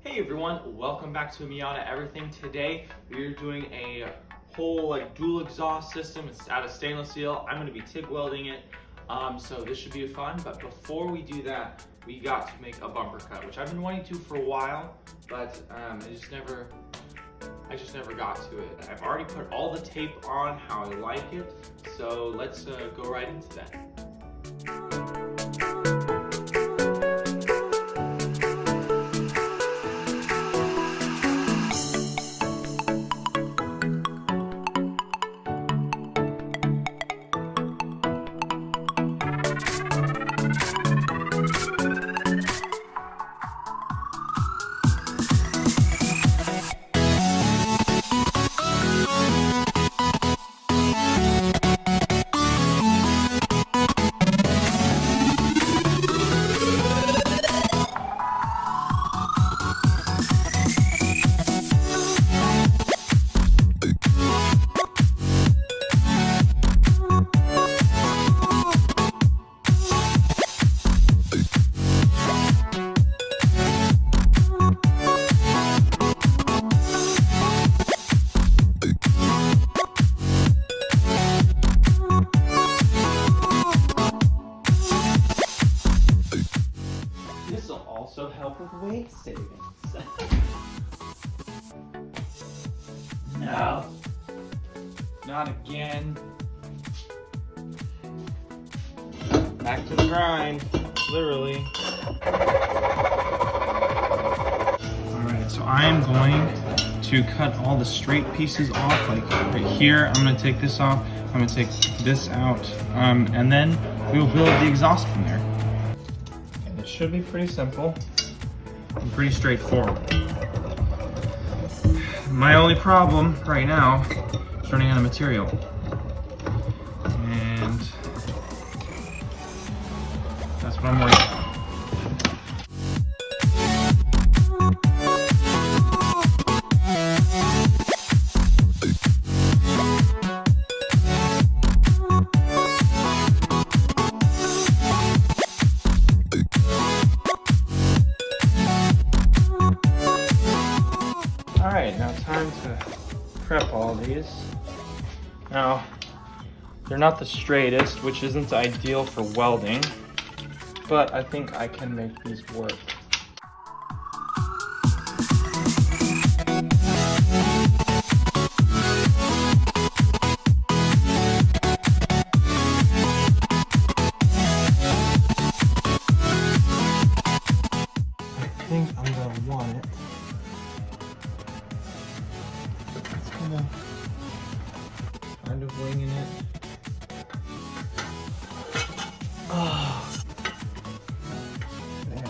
Hey everyone, welcome back to Miata Everything. Today we're doing a whole dual exhaust system. It's out of stainless steel. I'm going to be TIG welding it, so this should be fun. But before we do that, we got to make a bumper cut, which I've been wanting to for a while, but I just never got to it. I've already put all the tape on how I like it, so let's go right into that. This will also help with weight savings. No, not again. Back to the grind, literally. Alright, so I am going to cut all the straight pieces off, like right here. I'm going to take this off, I'm going to take this out, and then we will build the exhaust from there. And it should be pretty simple and pretty straightforward. My only problem right now is running out of material. And that's what I'm worried about. Alright, now time to prep all these. Now, they're not the straightest, which isn't ideal for welding, but I think I can make these work. I think I'm gonna want it. Kind of winging it. Oh, there.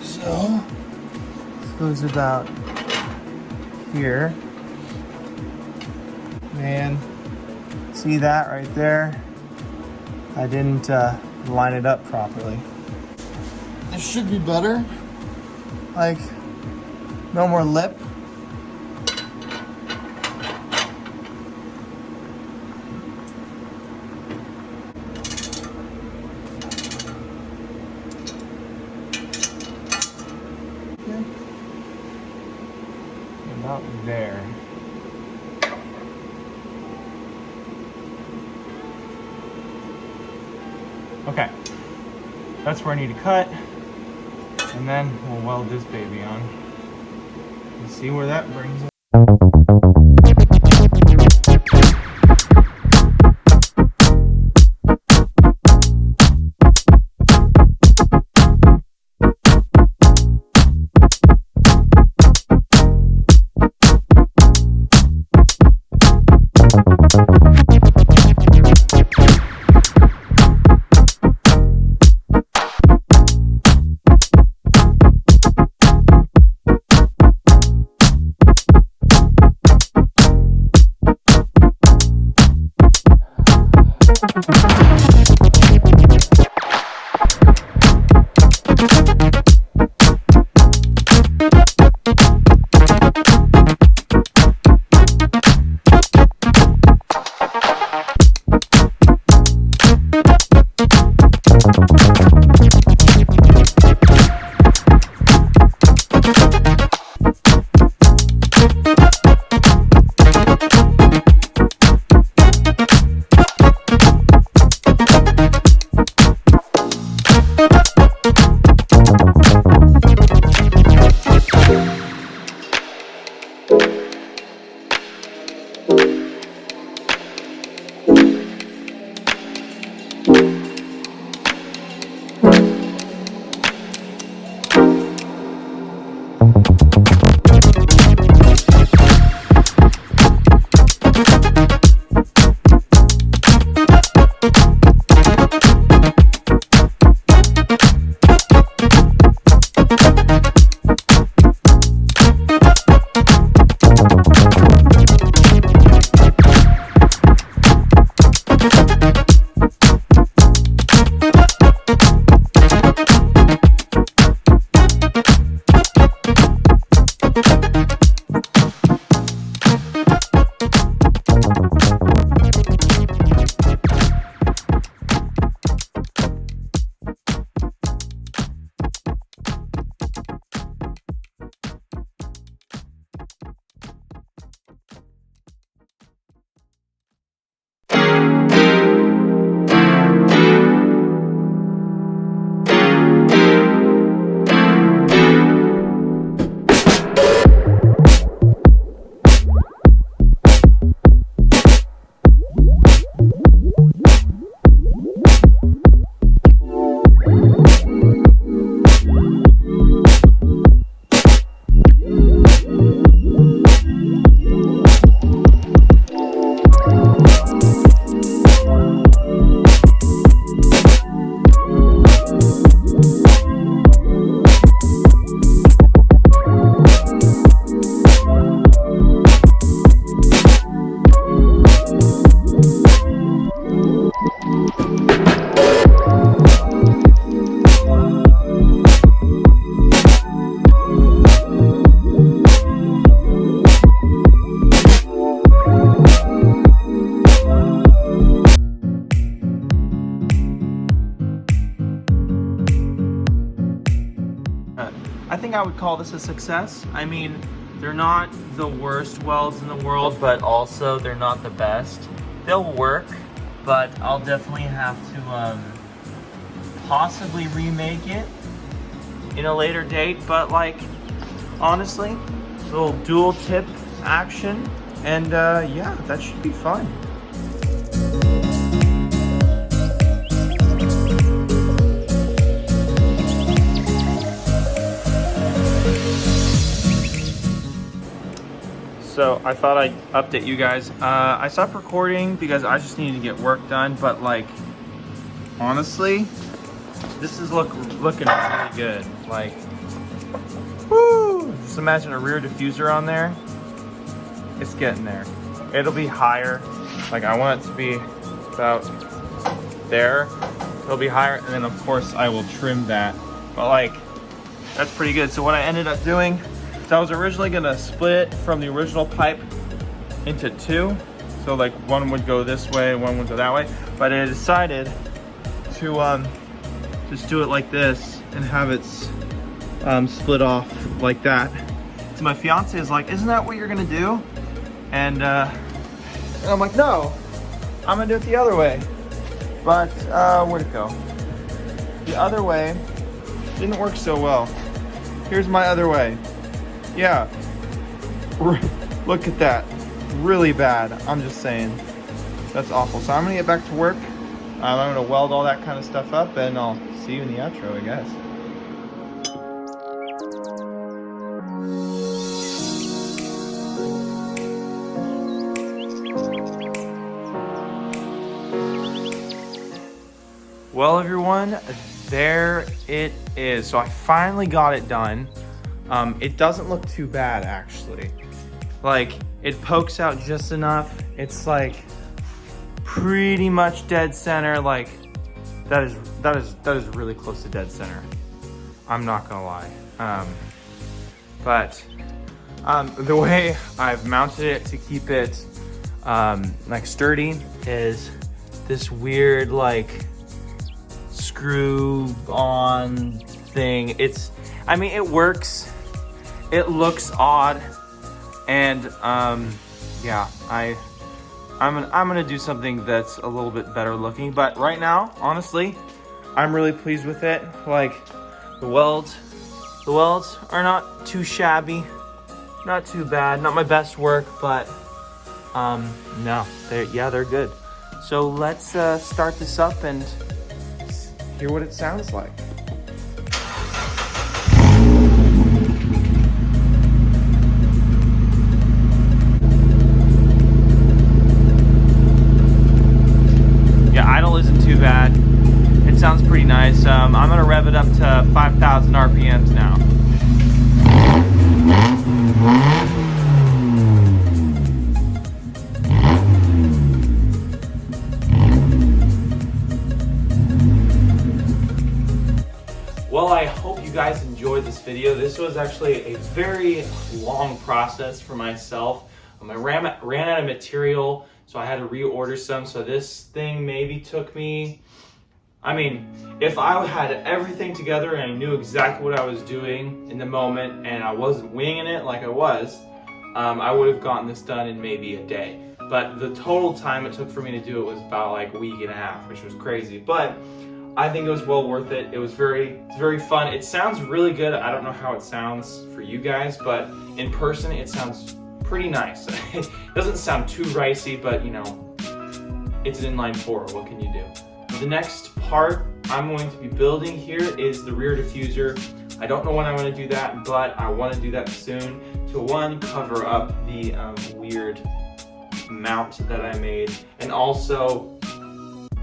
So, this goes about here. Man, see that right there? I didn't line it up properly. This should be better. Like, no more lip. Okay. About there. Okay. That's where I need to cut. And then we'll weld this baby on and see where that brings us. I think I would call this a success. I mean, they're not the worst welds in the world, but also they're not the best. They'll work, but I'll definitely have to possibly remake it in a later date. But like, honestly, little dual tip action, and yeah, that should be fun. So I thought I'd update you guys. I stopped recording because I just needed to get work done, but like, honestly, this is looking really good. Like, woo! Just imagine a rear diffuser on there. It's getting there. It'll be higher. Like, I want it to be about there. It'll be higher, and then of course I will trim that. But like, that's pretty good. So what I ended up doing, so I was originally gonna split it from the original pipe into two. So like one would go this way, one would go that way. But I decided to just do it like this and have it split off like that. So my fiance is like, isn't that what you're gonna do? And I'm like, no, I'm gonna do it the other way. But where'd it go? The other way didn't work so well. Here's my other way. Yeah, look at that, really bad. I'm just saying, that's awful. So I'm gonna get back to work. I'm gonna weld all that kind of stuff up, and I'll see you in the outro, I guess. Well, everyone, there it is. So I finally got it done. It doesn't look too bad, actually. Like, it pokes out just enough. It's like pretty much dead center. Like, that is really close to dead center. I'm not gonna lie. But the way I've mounted it to keep it like sturdy is this weird like screw on thing. I mean, it works. It looks odd, and yeah, I'm gonna do something that's a little bit better looking. But right now, honestly, I'm really pleased with it. Like, the welds are not too shabby, not too bad, not my best work, but no, they're good. So let's start this up and hear what it sounds like. Idle isn't too bad. It sounds pretty nice. I'm gonna rev it up to 5,000 RPMs now. Well, I hope you guys enjoyed this video. This was actually a very long process for myself. I ran out of material, so I had to reorder some. So this thing maybe took me, I mean, if I had everything together and I knew exactly what I was doing in the moment and I wasn't winging it like I was, I would have gotten this done in maybe a day. But the total time it took for me to do it was about like a week and a half, which was crazy. But I think it was well worth it. It was very fun. It sounds really good. I don't know how it sounds for you guys, but in person it sounds pretty nice. It doesn't sound too ricey, but you know, it's an inline four. What can you do? The next part I'm going to be building here is the rear diffuser. I don't know when I want to do that, but I want to do that soon to cover up the weird mount that I made, and also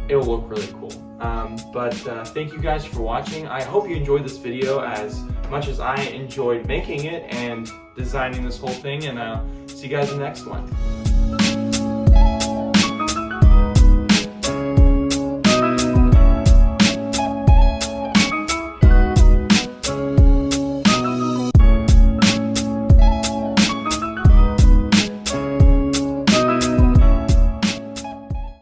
it'll look really cool. But thank you guys for watching. I hope you enjoyed this video as much as I enjoyed making it and designing this whole thing, and I'll see you guys in the next one.